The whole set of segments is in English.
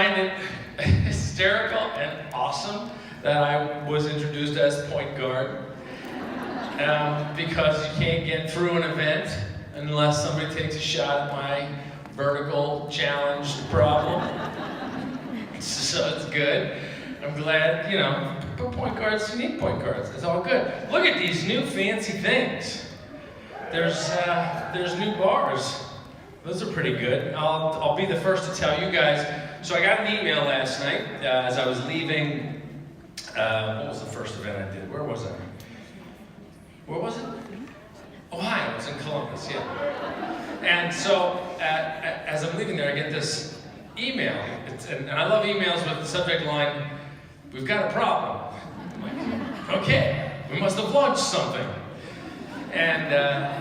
find it hysterical and awesome that I was introduced as point guard. Because you can't get through an event unless somebody takes a shot at my vertical challenge problem. So it's good. I'm glad, but point guards, you need point guards. It's all good. Look at these new fancy things. There's new bars. Those are pretty good. I'll be the first to tell you guys. So I got an email last night as I was leaving. What was the first event I did? Where was I? Where was it? Ohio. It was in Columbus, yeah. And so as I'm leaving there, I get this email. And I love emails with the subject line, "We've got a problem." I'm like, okay, we must have launched something. And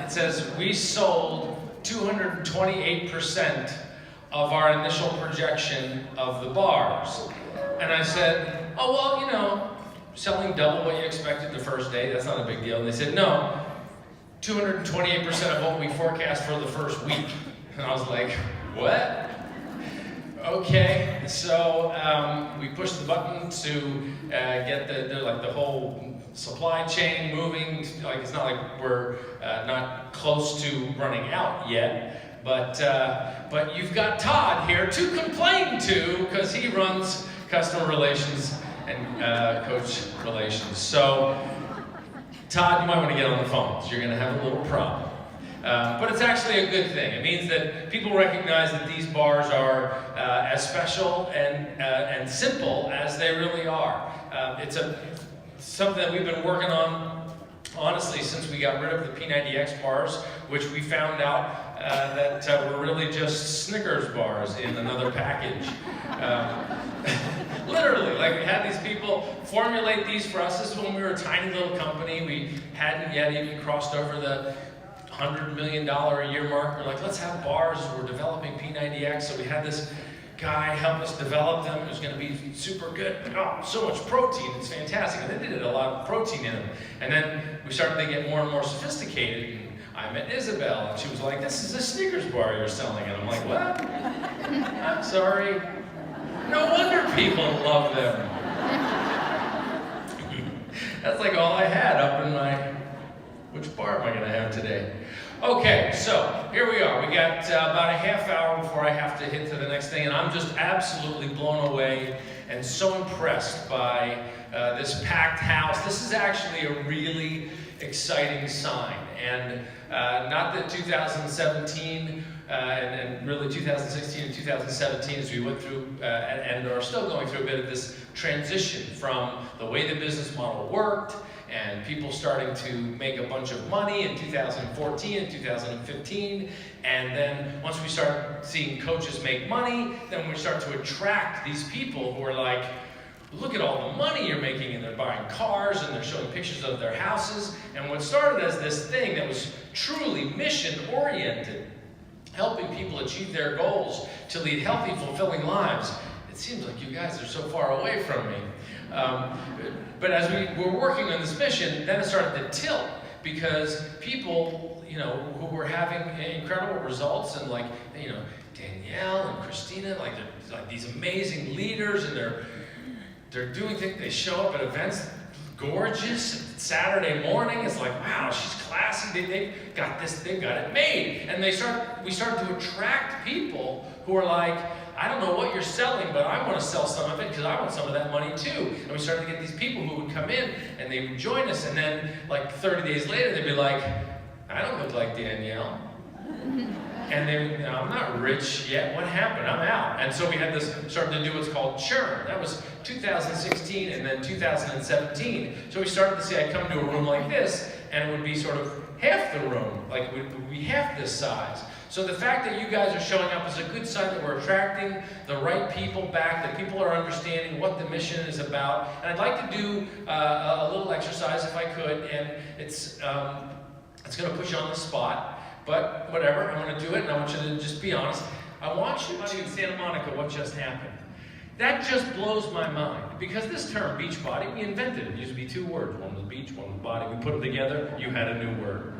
it says, "We sold 228% of our initial projection of the bars." And I said, "Oh, well, selling double what you expected the first day, that's not a big deal." And they said, "No, 228% of what we forecast for the first week." And I was like, what? Okay, so we pushed the button to get the whole supply chain moving. Like, it's not like we're not close to running out yet, but you've got Todd here to complain to, because he runs customer relations and coach relations. So, Todd, you might want to get on the phone, because you're going to have a little problem. But it's actually a good thing. It means that people recognize that these bars are as special and simple as they really are. It's something that we've been working on, honestly, since we got rid of the P90X bars, which we found out that were really just Snickers bars in another package. Literally, like, we had these people formulate these for us. This is when we were a tiny little company. We hadn't yet even crossed over the $100 million a year mark. We're like, let's have bars. We're developing P90X. So we had this guy help us develop them. It was going to be super good. Oh, so much protein. It's fantastic. And they did a lot of protein in them. And then we started to get more and more sophisticated. And I met Isabel, and she was like, "This is a Snickers bar you're selling." And I'm like, "What? I'm sorry." No wonder people love them. That's like all I had up in my, which bar am I going to have today? Okay, so here we are. We got about a half hour before I have to hit to the next thing, and I'm just absolutely blown away and so impressed by this packed house. This is actually a really exciting sign, and not that 2017 and really 2016 and 2017, as we went through and are still going through a bit of this transition from the way the business model worked and people starting to make a bunch of money in 2014 and 2015, and then once we start seeing coaches make money, then we start to attract these people who are like, "Look at all the money you're making," and they're buying cars and they're showing pictures of their houses. And what started as this thing that was truly mission-oriented, helping people achieve their goals to lead healthy, fulfilling lives, it seems like you guys are so far away from me. But as we were working on this mission, then it started to tilt, because people, who were having incredible results, and like, Danielle and Christina, like, they're like these amazing leaders, and they're doing things. They show up at events, gorgeous. Saturday morning, it's like, wow, she's classy. They've got this. They've got it made. And we start to attract people who are like, "I don't know what you're selling, but I want to sell some of it because I want some of that money too." And we started to get these people who would come in and they would join us, and then like 30 days later, they'd be like, "I don't look like Danielle." And then, "I'm not rich yet. What happened? I'm out." And so we had this, started to do what's called churn. That was 2016 and then 2017. So we started to see, I'd come to a room like this, and it would be sort of half the room, like it would be half this size. So the fact that you guys are showing up is a good sign that we're attracting the right people back, that people are understanding what the mission is about. And I'd like to do a little exercise if I could, and it's going to put you on the spot. But whatever, I'm going to do it, and I want you to just be honest. I want you to, in Santa Monica, what just happened. That just blows my mind. Because this term, beach body, we invented it. It used to be two words. One was beach, one was body. We put them together, you had a new word.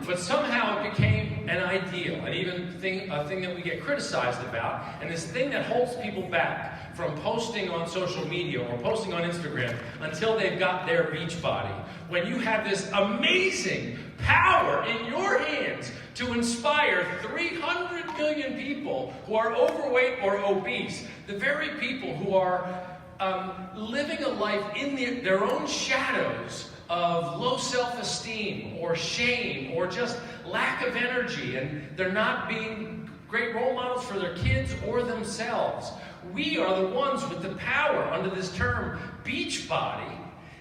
But somehow it became an ideal, and even a thing that we get criticized about, and this thing that holds people back from posting on social media or posting on Instagram until they've got their beach body. When you have this amazing power in your hands to inspire 300 million people who are overweight or obese, the very people who are living a life in their own shadows of low self-esteem or shame or just lack of energy, and they're not being great role models for their kids or themselves. We are the ones with the power under this term beach body.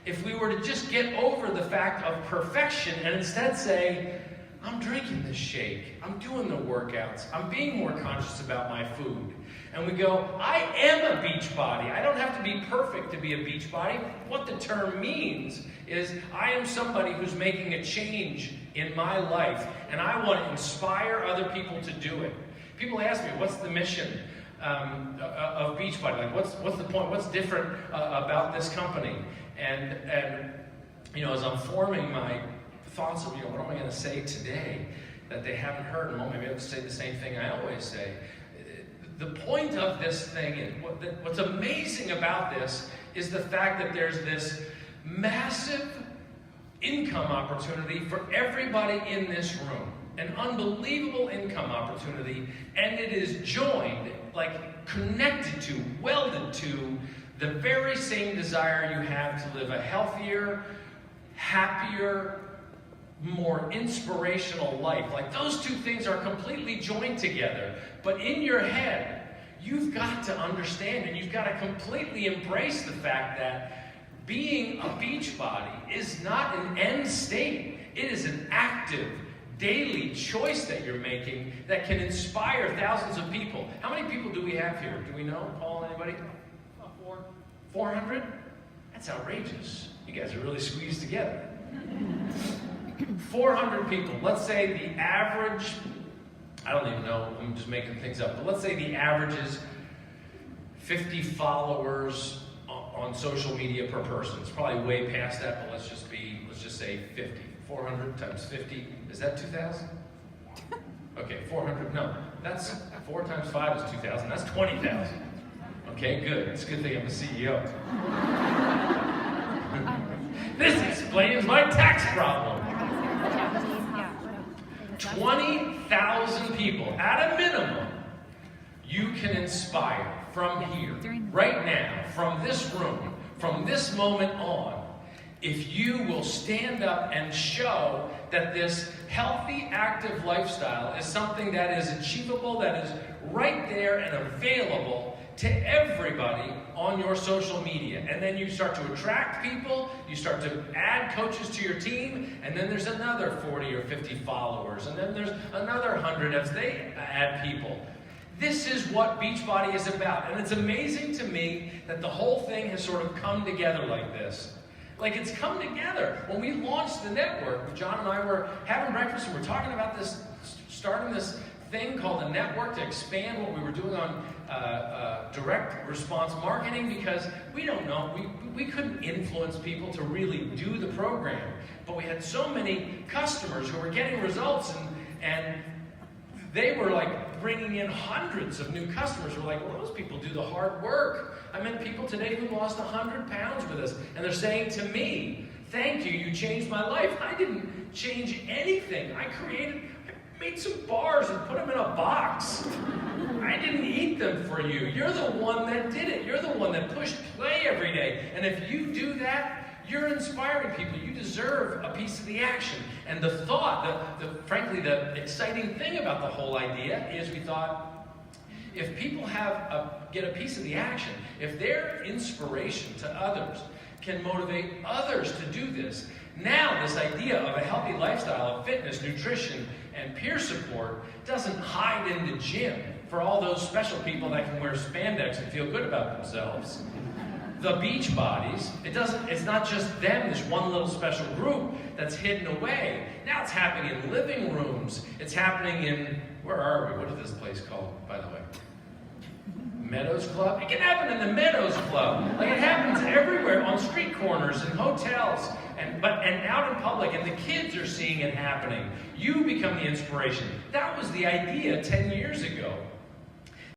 If we were to just get over the fact of perfection and instead say, I'm drinking this shake, I'm doing the workouts, I'm being more conscious about my food. And we go, I am a beach body. I don't have to be perfect to be a beach body. What the term means is I am somebody who's making a change in my life, and I want to inspire other people to do it. People ask me, what's the mission of Beachbody? Like, what's the point? What's different about this company? And you know, as I'm forming my thoughts of, what am I going to say today that they haven't heard? And maybe I'll say the same thing I always say. The point of this thing, and what's amazing about this, is the fact that there's this massive income opportunity for everybody in this room. An unbelievable income opportunity, and it is joined, like connected to, welded to, the very same desire you have to live a healthier, happier, more inspirational life. Like, those two things are completely joined together. But in your head, you've got to understand, and you've got to completely embrace the fact that being a beach body is not an end state. It is an active, daily choice that you're making that can inspire thousands of people. How many people do we have here? Do we know? Paul, anybody? 400? That's outrageous. You guys are really squeezed together. 400 people. Let's say the average, I don't even know, I'm just making things up, but let's say the average is 50 followers on social media per person. It's probably way past that, but let's just say 50. 400 times 50, is that 2,000? Okay, 400, no, that's 4 times 5 is 2,000, that's 20,000. Okay, good, it's a good thing I'm a CEO. This explains my tax problem. 20,000 people, at a minimum, you can inspire from here, right now, from this room, from this moment on, if you will stand up and show that this healthy, active lifestyle is something that is achievable, that is right there and available to everybody on your social media. And then you start to attract people, you start to add coaches to your team, and then there's another 40 or 50 followers, and then there's another 100 as they add people. This is what Beachbody is about. And it's amazing to me that the whole thing has sort of come together like this. Like, it's come together. When we launched the network, John and I were having breakfast and we're talking about this, starting this thing called the network to expand what we were doing on direct response marketing, because we don't know, we couldn't influence people to really do the program. But we had so many customers who were getting results, and they were like bringing in hundreds of new customers who were like, well, those people do the hard work. I met people today who lost 100 pounds with us, and they're saying to me, thank you, you changed my life. I didn't change anything. I made some bars and put them in a box. I didn't eat them for you. You're the one that did it. You're the one that pushed play every day. And if you do that, you're inspiring people. You deserve a piece of the action. And the thought, frankly, the exciting thing about the whole idea is we thought, if people get a piece of the action, if their inspiration to others can motivate others to do this, now this idea of a healthy lifestyle of fitness, nutrition, and peer support doesn't hide in the gym for all those special people that can wear spandex and feel good about themselves. The beach bodies, it's not just them, this one little special group that's hidden away. Now it's happening in living rooms. It's happening in, where are we? What is this place called, by the way? Meadows Club? It can happen in the Meadows Club. Like, it happens everywhere, on street corners and hotels, and out in public, and the kids are seeing it happening. You become the inspiration. That was the idea 10 years ago.